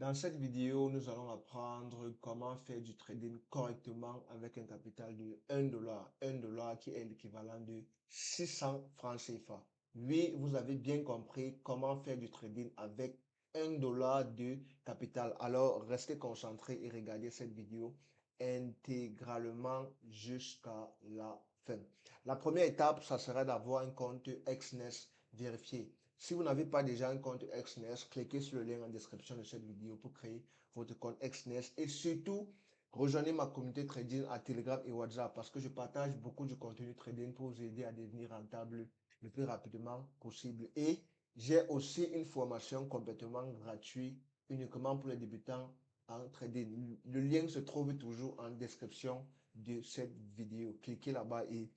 Dans cette vidéo, nous allons apprendre comment faire du trading correctement avec un capital de 1 dollar. 1 dollar qui est l'équivalent de 600 francs CFA. Oui, vous avez bien compris comment faire du trading avec 1 dollar de capital. Alors, restez concentrés et regardez cette vidéo intégralement jusqu'à la fin. La première étape, ça sera d'avoir un compte XNES vérifié. Si vous n'avez pas déjà un compte XNES, cliquez sur le lien en description de cette vidéo pour créer votre compte XNES et surtout rejoignez ma communauté trading à Telegram et WhatsApp parce que je partage beaucoup de contenu trading pour vous aider à devenir rentable le plus rapidement possible. Et j'ai aussi une formation complètement gratuite uniquement pour les débutants en trading. Le lien se trouve toujours en description de cette vidéo. Cliquez là-bas et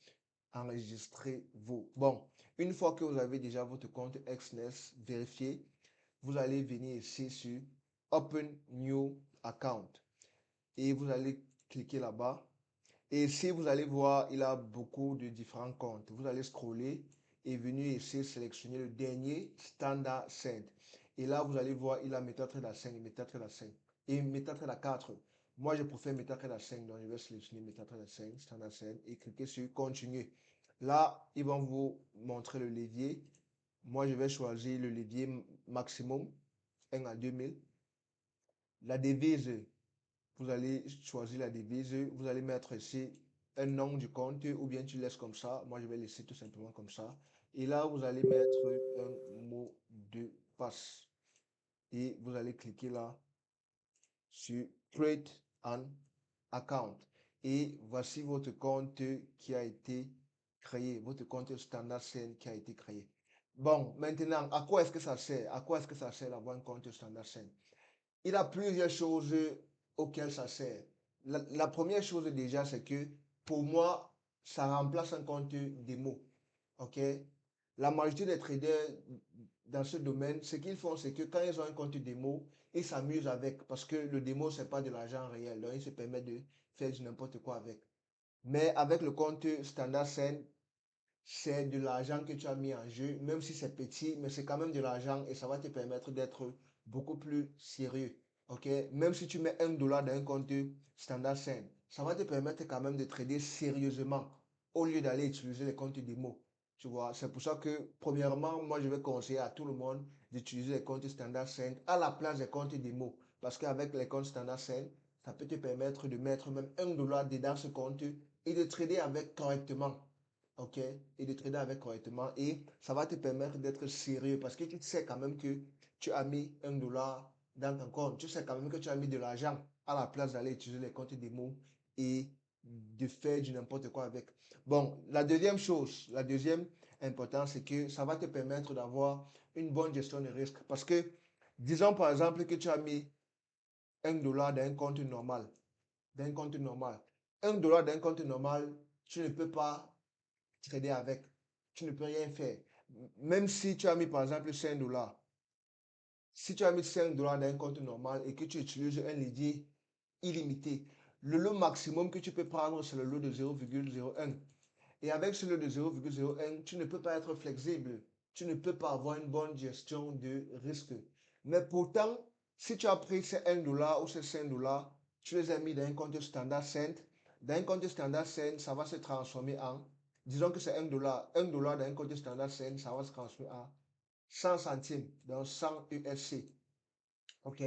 enregistrez-vous. Bon, une fois que vous avez déjà votre compte XNES vérifié, vous allez venir ici sur Open New Account et vous allez cliquer là-bas. Et ici, vous allez voir, il a beaucoup de différents comptes. Vous allez scroller et venir ici sélectionner le dernier Standard 5. Et là, vous allez voir, il a MetaTrader 5, MetaTrader 5 et MetaTrader 4. Moi, je préfère MetaTrader 5, donc je vais sélectionner MetaTrader 5, Standard 5 et cliquer sur Continuer. Là, ils vont vous montrer le levier. Moi, je vais choisir le levier maximum, 1 à 2000. La devise, vous allez choisir la devise. Vous allez mettre ici un nom du compte ou bien tu laisses comme ça. Moi, je vais laisser tout simplement comme ça. Et là, vous allez mettre un mot de passe. Et vous allez cliquer là sur Create an Account. Et voici votre compte qui a été créé, votre compte Standard Scène qui a été créé. Bon, maintenant, à quoi est-ce que ça sert? À quoi est-ce que ça sert d'avoir un compte Standard Scène? Il y a plusieurs choses auxquelles ça sert. La première chose déjà, c'est que pour moi, ça remplace un compte démo. OK? La majorité des traders dans ce domaine, ce qu'ils font, c'est que quand ils ont un compte démo, ils s'amusent avec parce que le démo, c'est pas de l'argent réel. Donc, ils se permettent de faire du n'importe quoi avec. Mais avec le compte Standard Scène, c'est de l'argent que tu as mis en jeu, même si c'est petit, mais c'est quand même de l'argent et ça va te permettre d'être beaucoup plus sérieux. OK? Même si tu mets 1 dollar dans un compte Standard Scène, ça va te permettre quand même de trader sérieusement au lieu d'aller utiliser les comptes démo. Tu vois, c'est pour ça que, premièrement, moi, je vais conseiller à tout le monde d'utiliser les comptes Standard Scène à la place des comptes démo. Parce qu'avec les comptes Standard Scène, ça peut te permettre de mettre même 1 dollar dedans ce compte et de trader avec correctement. OK? Et de trader avec correctement. Et ça va te permettre d'être sérieux parce que tu sais quand même que tu as mis 1 dollar dans ton compte. Tu sais quand même que tu as mis de l'argent à la place d'aller utiliser les comptes démo et de faire du n'importe quoi avec. Bon, la deuxième chose, la deuxième importance, c'est que ça va te permettre d'avoir une bonne gestion de risque. Parce que, disons par exemple que tu as mis 1 dollar dans un compte normal. D'un compte normal. 1 dollar d'un compte normal, tu ne peux pas trader avec. Tu ne peux rien faire. Même si tu as mis par exemple 5 dollars. Si tu as mis 5 dollars dans un compte normal et que tu utilises un levier illimité, le lot maximum que tu peux prendre, c'est le lot de 0,01. Et avec ce lot de 0,01, tu ne peux pas être flexible. Tu ne peux pas avoir une bonne gestion de risque. Mais pourtant, si tu as pris ces 1 dollar ou ces 5 dollars, tu les as mis dans un compte standard cent. Dans un compte standard cent, ça va se transformer en, disons que c'est 1 dollar. 1 dollar dans un compte standard cent, ça va se transformer en 100 centimes, donc 100 USC. OK?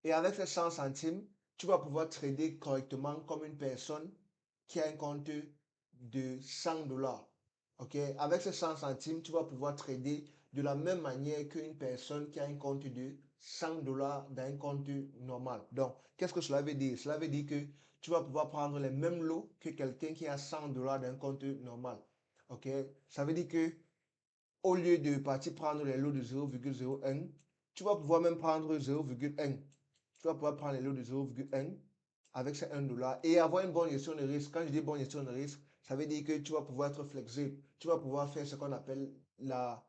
Et avec ces 100 centimes, tu vas pouvoir trader correctement comme une personne qui a un compte de 100 dollars. OK? Avec ces 100 centimes, tu vas pouvoir trader de la même manière qu'une personne qui a un compte de 100 dollars dans un compte normal. Donc, qu'est-ce que cela veut dire? Cela veut dire que tu vas pouvoir prendre les mêmes lots que quelqu'un qui a 100 dollars dans un compte normal. OK? Ça veut dire que au lieu de partir prendre les lots de 0,01, tu vas pouvoir même prendre 0,1. Tu vas pouvoir prendre les lots de 0,1 avec ces 1 dollar et avoir une bonne gestion de risque. Quand je dis bonne gestion de risque, ça veut dire que tu vas pouvoir être flexible. Tu vas pouvoir faire ce qu'on appelle la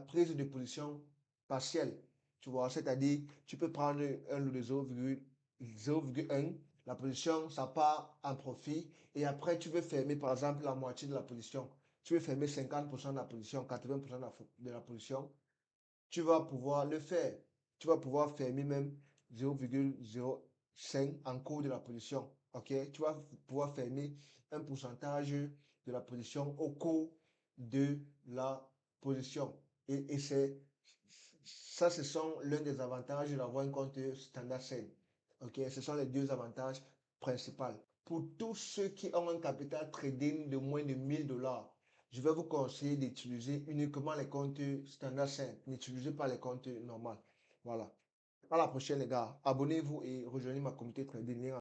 prise de position partielle. Tu vois, c'est-à-dire, tu peux prendre un lot de 0,1, la position, ça part en profit et après, tu veux fermer par exemple la moitié de la position. Tu veux fermer 50% de la position, 80% de la position, tu vas pouvoir le faire. Tu vas pouvoir fermer même 0,05 en cours de la position. OK? Tu vas pouvoir fermer un pourcentage de la position au cours de la position. Et ça, ce sont l'un des avantages d'avoir un compte standard Send. OK? Ce sont les deux avantages principaux. Pour tous ceux qui ont un capital trading de moins de 1000 $, je vais vous conseiller d'utiliser uniquement les comptes standard Send. N'utilisez pas les comptes normaux. Voilà. À la prochaine, les gars. Abonnez-vous et rejoignez ma communauté trading.